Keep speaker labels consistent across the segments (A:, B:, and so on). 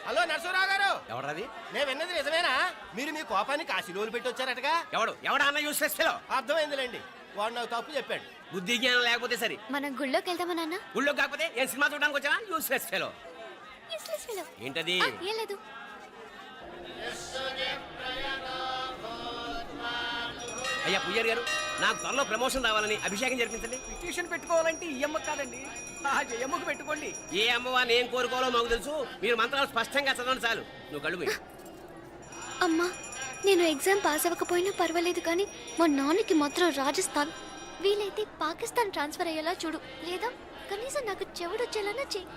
A: Hello Narasarao గారు.
B: ఎవడది?
A: నేను విన్నది నిజమేనా? మీరు మీ కోపాన్ని కాశీలోలు పెట్టి వచ్చారటగా?
B: ఎవడా అన్న యూస్లెస్ ఫెలో?
A: అర్థమైందిలేండి, వాడు నాకు తప్పు చెప్పాడు.
B: బుద్ధి జ్ఞానం లేకపోతే సరే.
C: మనం గుళ్ళోకి వెళ్దామా నాన్న?
B: ఊళ్ళో కాకపోతే ఏం సినిమా చూడడానికి వచ్చావా? Useless fellow. ఏంటది?
C: ఏం లేదు.
B: అయ్యా పుయ్యర్ గారు, నాకు త్వరలో ప్రమోషన్ రావాలని అభిషేకం జరిపించండి.
D: పిటిషన్ పెట్టుకోవాలంటే ఈ అమ్మ కాదండి, ఆ జయమ్మకు పెట్టుకోండి.
B: ఏ అమ్మవా నేను కోరుకోవాలో మాకు తెలుసు. మీరు మంత్రాలు స్పష్టంగా చదవండి చాలు. నువ్వు కళ్ళు మూయి.
C: అమ్మా, నేను ఎగ్జామ్ పాస్ అవ్వకపోయినా పర్వాలేదు, కానీ మా నాన్నకి మాత్రం రాజస్థాన్, వీలైతే పాకిస్తాన్ ట్రాన్స్ఫర్ అయ్యేలా చూడు, లేదా కనీసం నాకు చెవుడొచ్చేలానా చెయ్యి.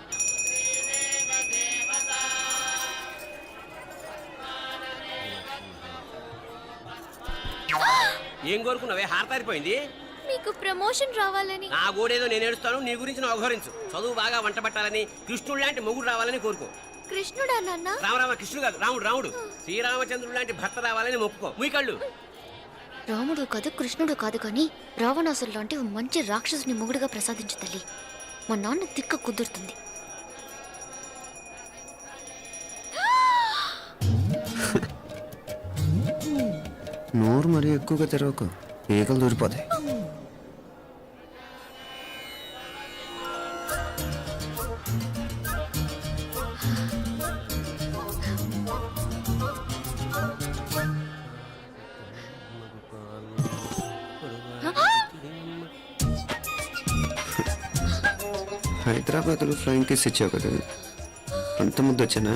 B: ఏం కోరుకున్నావే? హారతారిపోయింది.
C: మీకు ప్రమోషన్ రావాలని.
B: నా గోడేదో నేను ఏడుస్తాను, నీ గురించి నువ్వు అఘోరించు. చదువు బాగా వంట పట్టాలని, కృష్ణుడు లాంటి మొగుడు రావాలని కోరుకో.
C: కృష్ణుడా నాన్న?
B: రామరామ కృష్ణుడు కాదు, రాముడు. శ్రీరామచంద్రుడు లాంటి భర్త రావాలని మొక్కుకో. ముయ్యి కళ్ళు.
C: రాముడు కాదు, కృష్ణుడు కాదు, కానీ రావణాసురు లాంటి ఓ మంచి రాక్షసుని మొగుడుగా ప్రసాదించు తల్లి. మా నాన్న తిక్క కుదురుతుంది.
E: నోరు మరీ ఎక్కువగా తెరవకు, ఈకలు దూరిపోతాయి. హైదరాబాద్లో ఫ్లయింగ్ కేస్ ఇచ్చావు కదా, అంత ముద్దు వచ్చానా?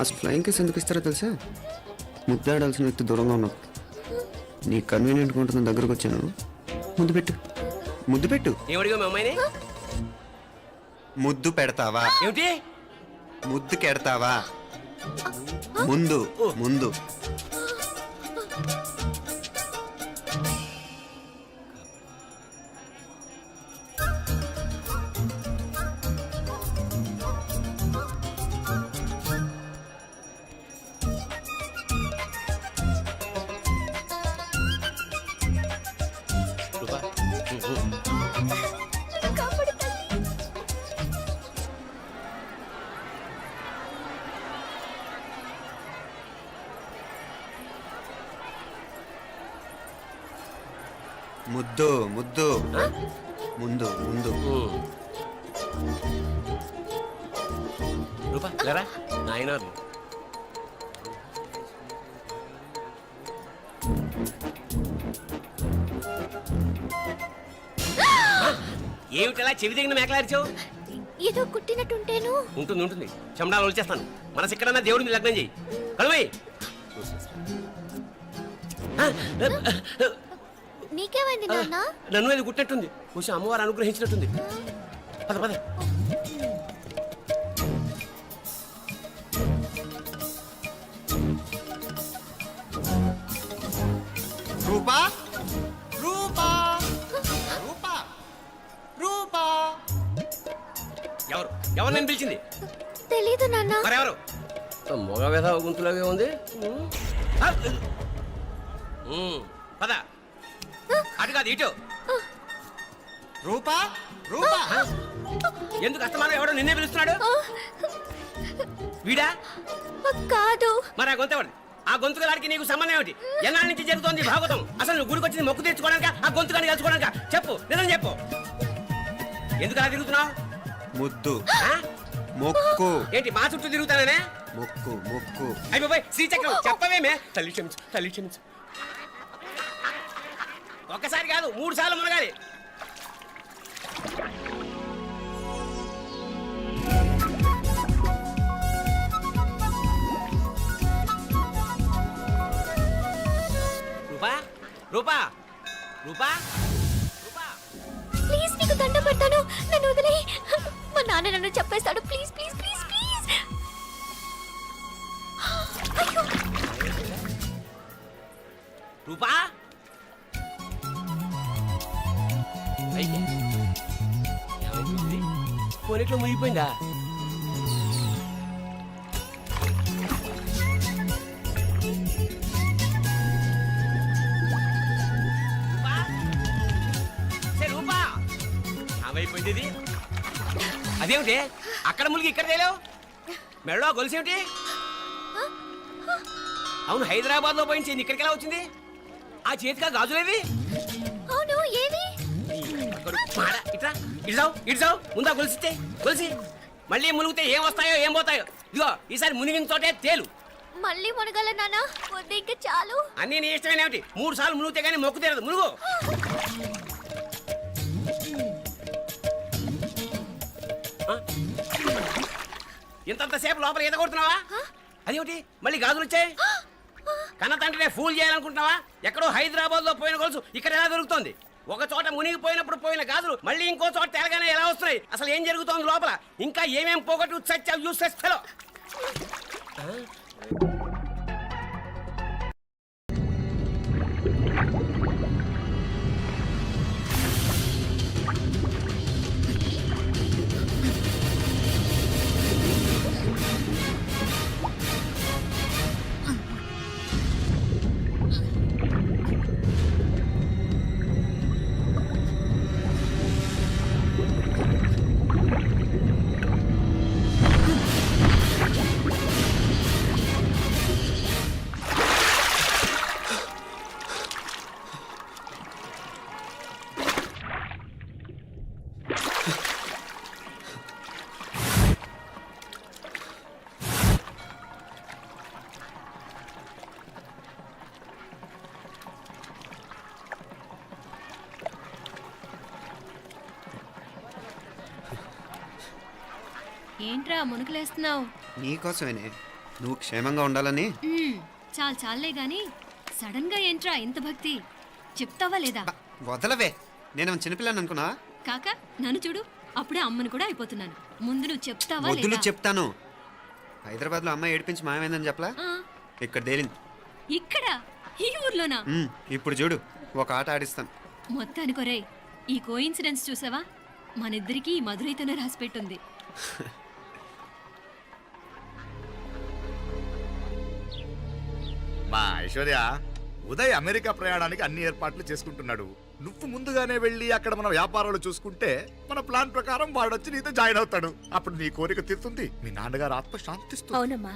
E: అసలు ఫ్లయింగ్ కేస్ ఎందుకు ఇస్తారో తెలుసా? ముద్దాడాల్సిన వ్యక్తి దూరంగా ఉన్నావు. నీ కన్వీనియంట్గా ఉంటుంది, దగ్గరకు వచ్చాను. ముద్దు పెట్టు, ముద్దు పెట్టు.
B: ఏమడిగా మీ అమ్మాయిని?
E: ముద్దు పెడతావా?
B: ఏమిటి?
E: ముద్దు కెడతావా? ముందు ముందు. ముద్దు ముద్దు. ముందు ముందు.
B: రూపా లేరా నాయన. ఏమిటలా చెవి దగ్గర మేకలారిచావు?
C: ఏదో కుట్టినట్టుంటేను.
B: ఉంటుంది. చెమడాలు వచ్చేస్తాను. మనసు ఎక్కడన్నా దేవుడిని లగ్నం చేయి. కలవై.
C: నీకేమైంది నాన్న?
B: నన్ను అది గుట్టినట్టుంది. కొంచెం అమ్మవారు అనుగ్రహించినట్టుంది. పద పద.
E: రూపా రూపా రూపా రూపా.
B: ఎవరు నేను పిలిచింది?
C: తెలీదు నాన్న.
B: మరెవరు? మగ వ్యధ గుంతులాగే ఉంది. పద. అటు కాదు ఇటు.
E: రూపా రూపా.
B: ఎందుకు అస్తమానం ఎవడో నిన్నే పిలుస్తున్నాడు? వీడా
C: కాదు.
B: మరి ఆ గొంతు ఎవరిది? ఆ గొంతుకలాడికి నీకు సంబంధం ఏమిటి? ఎన్నాళ్ళ నుంచి జరుగుతోంది భాగవతం? అసలు నువ్వు గుడికి వచ్చింది మొక్కు తెచ్చుకోవడానిక, ఆ గొంతుకాన్ని కలుసుకోవడానిక? చెప్పు, నిజం చెప్పు. ఎందుకు అలా తిరుగుతున్నావు?
E: ముద్దు మొక్కు.
B: ఏంటి మా చుట్టూ తిరుగుతానే?
E: మొక్కు మొక్కు.
B: అయిపోయి శ్రీచక్రం చెప్పవేమే? తల్లి క్షమించు. ఒక్కసారి కాదు 3 సార్లు మునగాలి. రూపా
C: ప్లీజ్, నీకు దండ పెడతాను, నన్ను వదిలే. మా నాన్న నన్ను చెప్పేస్తాడు. Please please please please. అయ్యో.
B: రూపా పోనీట్లో మునిగిపోయిందా? రూపా ఏమైపోయింది? అదేమిటి అక్కడ మునిగి ఇక్కడ తేలేవు? మెడలో గొలుసు ఏమిటి? అవును, హైదరాబాద్ లో పోయించింది ఇక్కడికి ఎలా వచ్చింది? ఆ చేతిగా గాజులేవి?
C: అవును ఏవి?
B: ఇట్రా ఇడ్సావు ముందా గొలిసితే గొలిసి మళ్ళీ మునిగితే ఏం వస్తాయో ఏం పోతాయో. ఇదిగో ఈసారి మునిగిన చోటే తేలు.
C: మళ్ళీ మునగల నాన్న, వద్దు ఇంకా చాలు.
B: అన్నీ నీ ఇష్టమైన ఏమిటి? 3 సార్లు మునిగితే కానీ మొక్కు తీరదు. మునుగు. ఇంతంతసేపు లోపల ఈత కొడుతున్నావా? అదేమిటి మళ్ళీ గాజులు వచ్చాయి? కన్న తండ్రినే ఫూల్ చేయాలనుకుంటున్నావా? ఎక్కడో హైదరాబాద్ లో పోయిన గొలుసు ఇక్కడ ఎలా దొరుకుతోంది? ఒక చోట మునిగిపోయినప్పుడు పోయిన గాజులు మళ్ళీ ఇంకో చోట తేలగానే ఎలా వస్తున్నాయి? అసలు ఏం జరుగుతోంది లోపల? ఇంకా ఏమేం పోగొట్టు చచ్చావు యూస్లెస్ ఫెలో.
F: ఏంట్రా మునుకులేస్తున్నావు?
E: నీకోసమేనే, నువ్వు క్షేమంగా ఉండాలని.
F: చాలే గాని సడన్ గా ఏంట్రా ఇంత భక్తి? చెప్తావా లేదా?
E: వదలవే, నేను చిన్నపిల్లని అనుకున్నా.
F: కాక నన్ను చూడు, అప్పుడే అమ్మని కూడా అయిపోతున్నాను. ముందు నువ్వు చెప్తావా
E: వద్దులు
F: లేదా?
E: చెప్తాను. హైదరాబాద్ లో అమ్మాయి ఏడిపించి మాయమైందని చెప్పలా,
F: ఆ,
E: ఇక్కడ తేలింది.
F: ఇక్కడ ఈ ఊర్లోనా?
E: ఇప్పుడు చూడు, ఒక ఆట ఆడిస్తాను.
F: మొత్తానికొరే ఈ కోయిన్సిడెన్స్ చూసావా? మనిద్దరికి ఈ మధురైతోనే రాసిపెట్టుంది.
G: మా ఐశ్వర్య, ఉదయ్ అమెరికా ప్రయాణానికి అన్ని ఏర్పాట్లు చేసుకుంటున్నాడు. నువ్వు ముందుగానే వెళ్ళి అక్కడ మన వ్యాపారాలు చూసుకుంటే మన ప్లాన్ ప్రకారం వాడొచ్చి నీతో జాయిన్ అవుతాడు. అప్పుడు నీ కోరిక తీరుతుంది, మీ నాన్నగారు ఆత్మ శాంతిస్తుంది.
H: అవునమ్మా,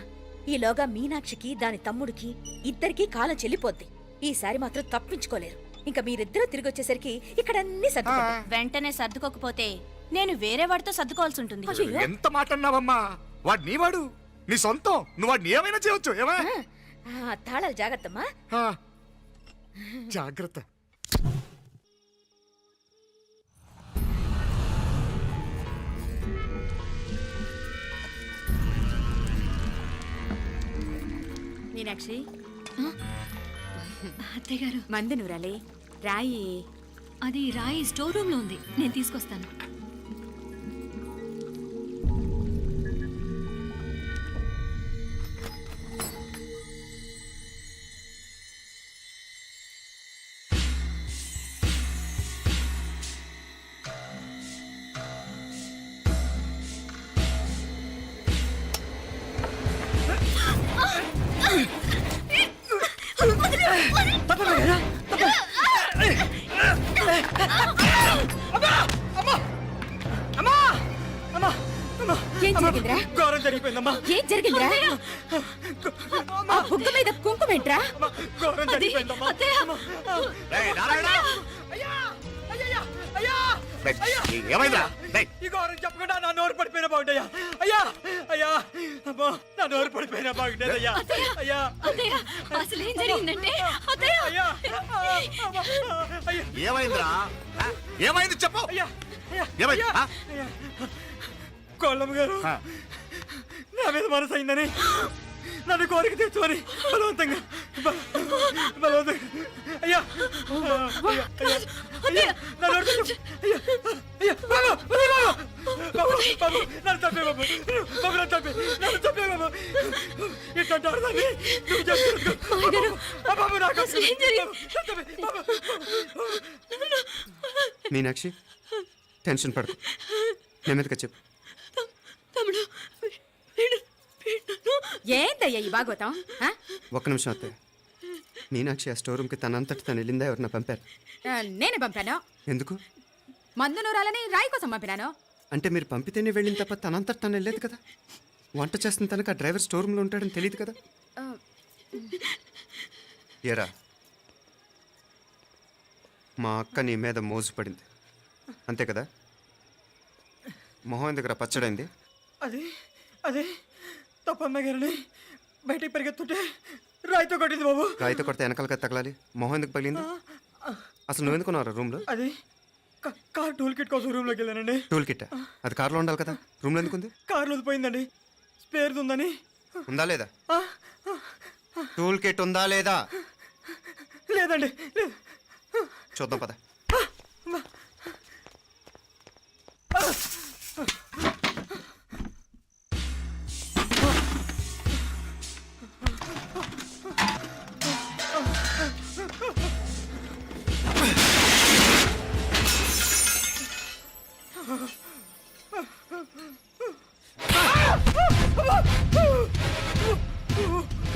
H: ఈలోగా మీనాక్షికి దాని తమ్ముడికి ఇద్దరికీ కాలం చెల్లిపోద్ది. ఈసారి మాత్రం తప్పించుకోలేరు. ఇంకా మీరిద్దరూ తిరిగి వచ్చేసరికి ఇక్కడ అన్ని సర్దుకుంటాయి.
I: వెంటనే సర్దుకోకపోతే నేను వేరే వాడితో సర్దుకోవాల్సి ఉంటుంది.
H: అయ్యో.
G: ఎంత మాట అన్నావమ్మా? వాడు నీ వాడు, నీ సొంతం. నువ్వు వాడిని ఏమైనా చేయొచ్చు. ఏమా
H: తాళాలు జాగ్రత్తమ్మా.
G: జాగ్రత్త.
I: మీనాక్షి,
F: అత్తయ్య గారు,
I: మందు నూరాలి, రాయి.
F: అది రాయి స్టోర్ రూమ్ లో ఉంది, నేను తీసుకొస్తాను.
H: ఏం జరిగిందిరా?
D: ఘోరం జరిగిపోయిందమ్మా.
H: ఏం జరిగిందిరా? ఆ బుగ్గ మీద కుంకుమేంట్రా?
D: ఘోరం జరిగిపోయిందమ్మా.
G: రేయ్, నారాయణ! రేయ్, ఏమైందిరా? రేయ్,
D: ఈ ఘోరం చెప్పకుండా నా నోరు పడిపోయిన బాగుంటయ్యా. అయ్యా అయ్యా, అమ్మో, నా నోరు పడిపోయిన బాగుంటేదయ్యా. అయ్యా
F: అత్తయ్య, అసలు ఏం జరిగిందంటే అత్తయ్య,
D: అయ్యా, అయ్యా,
G: ఏమైందిరా? ఏమైంది చెప్పు.
D: అయ్యా,
G: ఏమైంది?
D: అయ్యా, అయ్యా. కోళ్ళమ్మ గారు నా మీద మనసు అయిందని నన్ను కోరిక తెచ్చుకొని బలవంతంగా అయ్యా అయ్యా నన్ను అయ్యా అయ్యా బాబు బాబు బాబు నన్ను చంపే బాబు బాబు నన్ను చంపే బాబు ఇట్లాంటి ఆడదాన్ని నువ్వు చేస్తున్నావు బాబు. నాకు
E: మీనాక్షి, టెన్షన్ పడకు, నెమ్మదిగా చెప్పు.
H: ఏందయ్యా ఈ భాగవతం?
E: ఒక్క నిమిషం అత్తయ్య. మీనాక్షి ఆ స్టోర్ రూమ్కి తనంతటి తను వెళ్ళిందా, ఎవరన్నా పంపారు?
H: నేనే పంపాను.
E: ఎందుకు?
H: మందు నూరాలని రాయి కోసం పంపినాను.
E: అంటే మీరు పంపితేనే వెళ్ళింది తప్ప తనంతటి తను వెళ్ళలేదు కదా. వంట చేస్తున్న తనకు ఆ డ్రైవర్ స్టోర్ రూమ్లో ఉంటాడని తెలియదు కదా ఏరా మా అక్క నీ మీద మోజు పడింది అంతే కదా మొహం దగ్గర పచ్చడైంది
D: అదే తప్ప అమ్మాయి గారిని బయటికి పరిగెత్తుంటే రాయితో కొట్టింది బాబు.
E: రాయితో కొడితే వెనకాలగా తగలాలి మొహం ఎందుకు పగిలింది అసలు నువ్వెందుకున్నావు రూమ్లో
D: అది కార్ టూల్ కిట్ కోసం రూమ్లోకి వెళ్ళానండి.
E: టూల్ కిట్ అది కార్లో ఉండాలి కదా రూమ్లో ఎందుకుంది
D: కార్లో పోయిందండి, స్పేర్ ఉందని.
E: ఉందా లేదా టూల్ కిట్ ఉందా లేదా
D: లేదండి, లేదు.
E: చూద్దాం పద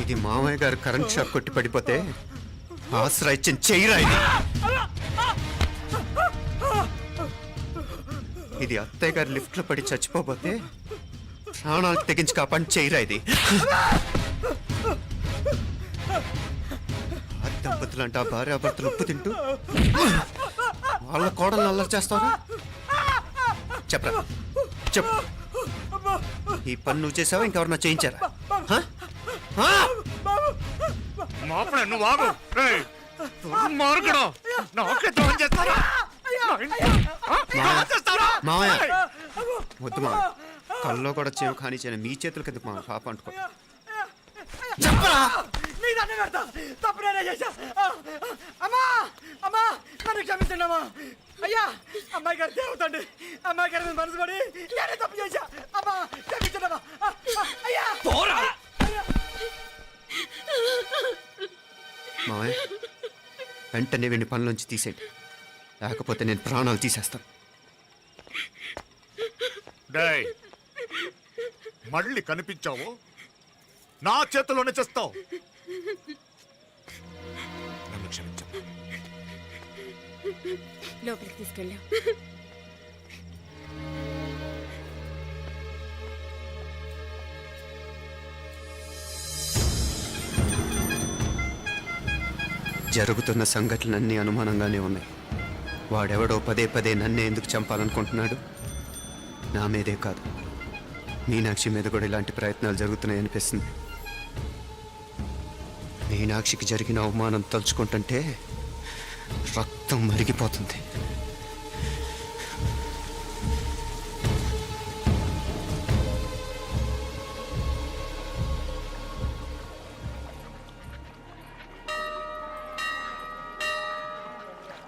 E: ఇది మామయ్య గారు కరెంట్ షాక్ కొట్టి పడిపోతే ఆసరా ఇచ్చిన చెయ్యిరా ఇది అత్తయ్య గారు లిఫ్ట్ లో పడి చచ్చిపోతే ప్రాణాలు తెగించి కాపాడి చెయ్యిరా ఇది ఆ దంపతులు అంటే ఆ భార్యాభర్తలు ఉప్పు తింటూ వాళ్ళ కోడలు అల్లరి చేస్తావరా చెప్పరా చెప్పు ఈ పని నువ్వు చేసావా ఇంకెవరన్నా చేయించారా హ? హ?
G: మాపడే నువ్వు ఆగు. రేయ్, దుర్మార్గుడు. నాకే ద్రోహం చేస్తారా?
E: మావయ్య వద్దు మా కల్లో కూడా చేవు కానీ చేయను మీ చేతులు కదా మా పాప అంటుకో చెప్పరా
D: నీ దండం పెడతా, తప్పు నేనే చేశా. అమ్మా అమ్మా నన్ను క్షమించండి అమ్మా. అయ్యా అమ్మాయి గారు దేవతండి, అమ్మాయి గారి మీద మనసు పడి నేనే తప్పు చేశా. అమ్మా క్షమించండి అమ్మా. అయ్యా
E: మావయ్య వెంటనే వీడిని పనిలోంచి తీసేయండి లేకపోతే నేను ప్రాణాలు తీసేస్తాను
G: డేయ్, మళ్ళీ కనిపించావు నా చేతిలోనే చేస్తావు. నన్ను క్షమించమ్మా.
H: లోపలికి తీసుకెళ్ళాం.
E: జరుగుతున్న సంఘటనలన్నీ అనుమానంగానే ఉన్నాయి వాడెవడో పదే పదే నన్నే ఎందుకు చంపాలనుకుంటున్నాడు నా మీదే కాదు మీనాక్షి మీద కూడా ఇలాంటి ప్రయత్నాలు జరుగుతున్నాయి అనిపిస్తుంది మీనాక్షికి జరిగిన అవమానం తలుచుకుంటుంటే రక్తం మరిగిపోతుంది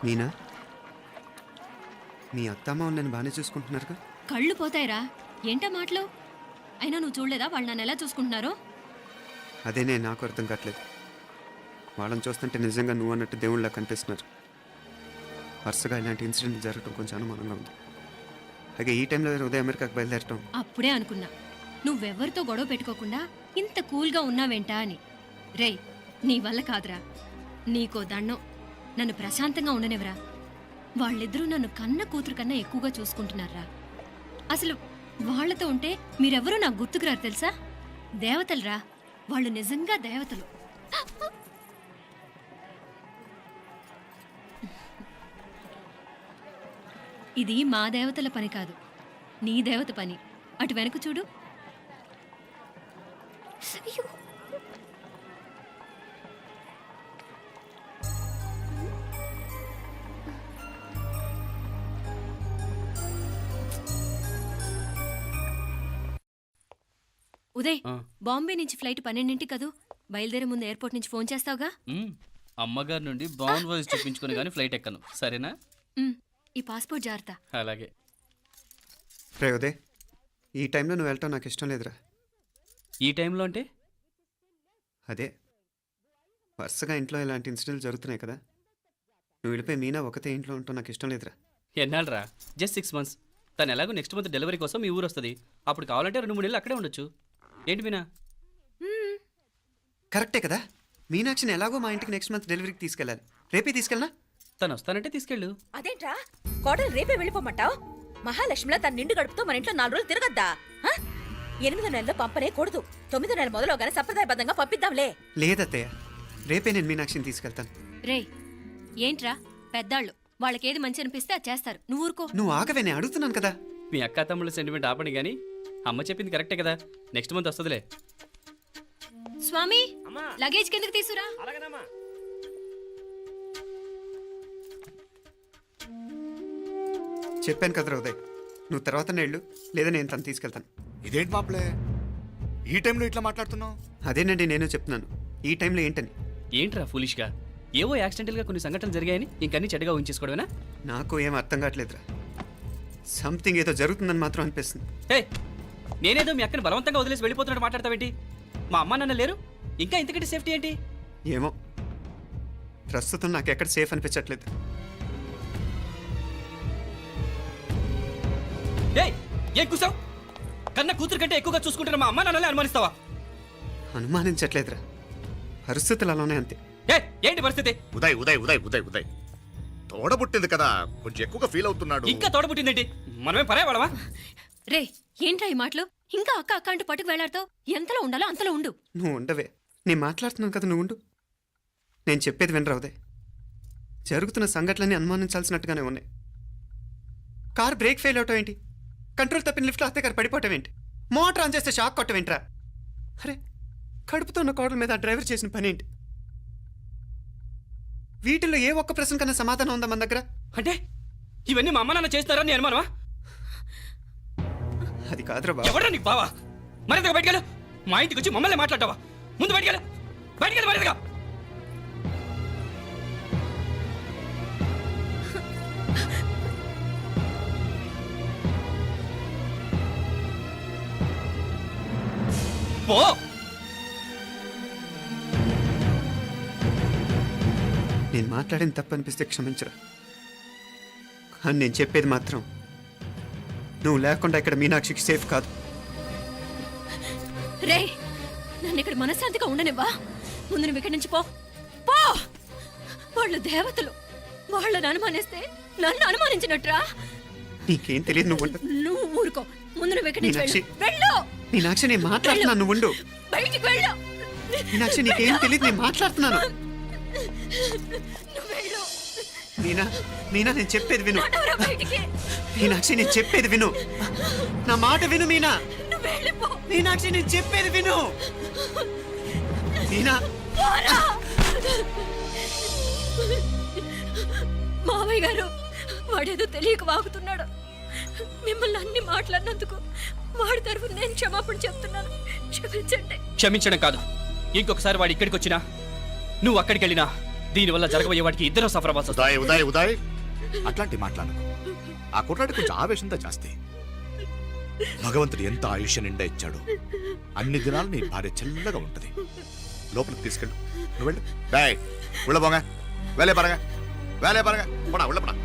E: మీనా మీ అత్తమ్మ నన్ను బాగానే చూసుకుంటున్నారుగా
F: కళ్ళు పోతాయిరా ఏంటా మాటలు అయినా నువ్వు చూడలేదా వాళ్ళు నన్ను ఎలా చూసుకుంటున్నారో
E: అదేనే నాకు అర్థం కావట్లేదు వాళ్ళని చూస్తుంటే నిజంగా నువ్వు అన్నట్టు దేవుళ్ళ కనిపిస్తున్నారు వరుసగా ఇలాంటి ఇన్సిడెంట్ జరగడం కొంచెం అనుమానంగా ఉంది అలాగే ఈ టైంలో ఉదయం అమెరికాకు బయలుదేరటం
F: అప్పుడే అనుకున్నా నువ్వెవరితో గొడవ పెట్టుకోకుండా ఇంత కూల్గా ఉన్నావేంటా అని రేయ్ నీ వల్ల కాదురా నీకో దండం నన్ను ప్రశాంతంగా ఉండనివరా వాళ్ళిద్దరూ నన్ను కన్న కూతురు కన్నా ఎక్కువగా చూసుకుంటున్నారా అసలు వాళ్లతో ఉంటే మీరెవరూ నాకు గుర్తుకురారు తెలుసా దేవతలురా వాళ్ళు నిజంగా దేవతలు ఇది మా దేవతల పని కాదు నీ దేవత పని అటు వెనక చూడు
C: అయ్యో
F: ఉదయ్ బాంబే నుంచి ఫ్లైట్ 12 కదూ బయలుదేరే ముందు ఎయిర్పోర్ట్ నుంచి ఫోన్ చేస్తావుగా
J: అమ్మగారి నుండి బౌండ్ వాయిస్ చూపించుకుని కానీ ఫ్లైట్ ఎక్కను సరేనా
F: ఈ పాస్పోర్ట్ జాగ్రత్త
J: అలాగే
E: రే ఉదయ్ ఈ టైంలో నువ్వు వెళ్ళటం నాకు ఇష్టం లేదురా
J: ఈ టైంలో అంటే
E: అదే వరుసగా ఇంట్లో ఇలాంటి ఇన్సిడెంట్లు జరుగుతున్నాయి కదా నువ్వు వెళ్ళిపోయి మీనా ఒకతే ఇంట్లో ఉంటావు నాకు ఇష్టం లేదురా
J: ఎన్నాళ్ళరా జస్ట్ 6 months తను ఎలాగో నెక్స్ట్ మంత్ డెలివరీ కోసం మీ ఊరు వస్తుంది అప్పుడు కావాలంటే 2-3 నెలలు అక్కడే ఉండొచ్చు ఏంటి మీనా
E: కరెక్టే కదా మీనాక్షిని ఎలాగో మా ఇంటికి నెక్స్ట్ మంత్ డెలివరీకి తీసుకెళ్ళాలి రేపే తీసుకెళ్ళనా
J: తను వస్తానంటే తీసుకెళ్ళు
H: అదేంట్రా కోడలు రేపే వెళ్ళిపోమంటావు మహాలక్ష్మిలా తన నిండు గడుపుతో మన ఇంట్లో 4 రోజులు తిరగద్దా హ? 8వ నెలలో పంపనే కూడదు. 9వ నెల మొదలుగానే సంప్రదాయబద్ధంగా పంపిద్దాంలే.
E: లేదత్తయ్య, రేపే నేను మీనాక్షిని తీసుకెళ్తాను.
F: రే ఏంట్రా పెద్దాళ్ళు వాళ్ళకేది మంచి అనిపిస్తే అది చేస్తారు. నువ్వు ఊరుకో.
E: నువ్వు ఆగవే, నేను అడుగుతున్నాను కదా.
J: మీ అక్క తమ్ముళ్ళ సెంటిమెంట్ ఆపండి కానీ అమ్మ చెప్పింది కరెక్టే కదా, నెక్స్ట్ మంత్ వస్తుందిలే.
F: స్వామి లగేజ్ కిందకి తీసురా.
A: అలాగేనమ్మా.
E: చెప్పాను కదరా ఉదయ్, నువ్వు తర్వాత నేళ్ళు లేదా నేను తను తీసుకెళ్తాను.
G: ఇదేంటి మాప్లే ఈ టైంలో ఇట్లా మాట్లాడుతున్నావు?
E: అదేనండి నేను చెప్తున్నాను, ఈ టైంలో ఏంటని.
J: ఏంట్రా ఫులిష్గా ఏవో యాక్సిడెంటల్గా కొన్ని సంఘటనలు జరిగాయని ఇంకన్నీ చెడ్డగా ఉంచేసుకోవడమేనా?
E: నాకు ఏం అర్థం కావట్లేదురా. సంథింగ్ ఏదో జరుగుతుందని మాత్రం అనిపిస్తుంది.
J: హే, నేనేదో మీ అక్కని బలవంతంగా వదిలేసి వెళ్ళిపోతున్నట్టు మాట్లాడతావేంటి? మా అమ్మ నాన్న లేరు, ఇంకా ఇంతకంటే సేఫ్టీ ఏంటి?
E: ఏమో, ప్రస్తుతం నాకు ఎక్కడ సేఫ్ అనిపించట్లేదు.
J: ఏయ్, ఏం కూసావు? కన్న కూతురు కంటే ఎక్కువగా చూసుకుంటున్న మా అమ్మ నాన్నలే అనుమానిస్తావా?
E: అనుమానించట్లేదురా, పరిస్థితులు అలానే అంతే.
J: ఏ ఏంటి పరిస్థితి?
G: ఉదయ్ ఉదయ్ ఉదయ్ ఉదయ్ ఉదయ్ తోడబుట్టింది కదా, కొంచెం ఎక్కువగా ఫీల్ అవుతున్నాడు.
J: ఇంకా తోడబుట్టిందేంటి? మనమే పరాయవాడవా?
F: రే ఏంట్రా ఈ మాటలు? ఇంకా అక్క అక్క అంటూ పట్టుకు వెళ్లాడుతావు. ఎంతలో ఉండాలో అంతలో ఉండు.
E: నువ్వు ఉండవే, నేను మాట్లాడుతున్నాను కదా, నువ్వు ఉండు. నేను చెప్పేది వినరా ఉదయ్, జరుగుతున్న సంఘటనలన్నీ అనుమానించాల్సినట్టుగానే ఉన్నాయి. కార్ బ్రేక్ ఫెయిల్ అవటం ఏంటి? కంట్రోల్ తప్పిన లిఫ్ట్లో అత్తే గారు పడిపోవటం ఏంటి? మోటార్ ఆన్ చేస్తే షాక్ కొట్టం ఏంట్రా? అరే, కడుపుతో ఉన్న కోడల మీద ఆ డ్రైవర్ చేసిన పని ఏంటి? వీటిల్లో ఏ ఒక్క ప్రశ్న కన్నా సమాధానం ఉందా మన దగ్గర?
J: అంటే ఇవన్నీ మా అమ్మ నాన్న చేస్తారని నీ అనుమానమా?
E: అది కాదురా బాబు.
J: ఎవరా నీకు బావా? మరింతగా బయటకెళ్ళు. మా ఇంటికి వచ్చి మమ్మల్ని మాట్లాడతావా? ముందు బయటకెళ్ళు, బయటకెళ్ళు మరింతగా. పో.
E: నేను మాట్లాడిన తప్పు అనిపిస్తే క్షమించరా, కానీ నేను చెప్పేది మాత్రం నువ్వు లేకుండా ఇక్కడ మీనాక్షికి సేఫ్ కాదు.
F: రే నన్ను ఇక్కడ మనశ్శాంతిగా ఉండనివ్వా. ముందు నువ్వు ఇక్కడి నుంచి పో. పో. వాళ్ళు దేవతలు, వాళ్ళని అనుమానిస్తే నన్ను అనుమానించినట్రా.
E: నీకేం తెలియదు, నువ్వు ఉండు.
F: నువ్వు ఊరుకో. ముందు నువ్వు ఇక్కడి నుంచి
E: మీనాక్షి.
F: వెళ్ళు.
E: మీనాక్షి, నేను మాట్లాడుతున్నాను, నువ్వు ఉండు.
F: బయటికి వెళ్ళు.
E: మీనాక్షి, నీకేం తెలియదు, నేను మాట్లాడుతున్నాను.
F: నువ్వు వెళ్ళు.
E: మీనా, మీనా, నేను చెప్పేది విను.
F: నడవరా బయటికి.
E: మీనాక్షి, నేను చెప్పేది విను. నా మాట విను మీనా.
F: నువ్వు వెళ్ళిపో.
E: మీనాక్షి, నేను చెప్పేది విను. మీనా,
F: పోరా. మావయ్య గారు, వాడేదో తెలియక వాగుతున్నాడు. మిమ్మల్ని అన్ని మాట్లాడినందుకు వాడి తరఫున నేను క్షమాపణ చెప్తున్నాను. క్షమించండి.
J: క్షమించడం కాదు, ఇంకొకసారి వాడు ఇక్కడికి వచ్చినా నువ్వు అక్కడికి వెళ్ళినా దీనివల్ల జరగబోయే వాడికి ఇద్దరు సఫర్ అవ్వాల్సి వస్తుంది.
G: ఉదయ్ ఉదయ్ ఉదయ్ అట్లాంటి మాట్లాడకు. ఆ కుట్రాడి కొంచెం ఆవేశంతో జాస్తి. భగవంతుడు ఎంత ఆయుష్య నిండా ఇచ్చాడు. అన్ని దినాలు నీ భార్య చల్లగా ఉంటది. లోపలికి తీసుకెళ్ళు, నువ్వు వెళ్ళు. ఉళ్ళ పోగా వేలే పరగా, వేలే పరగా, పోడా ఉళ్ళ పడా.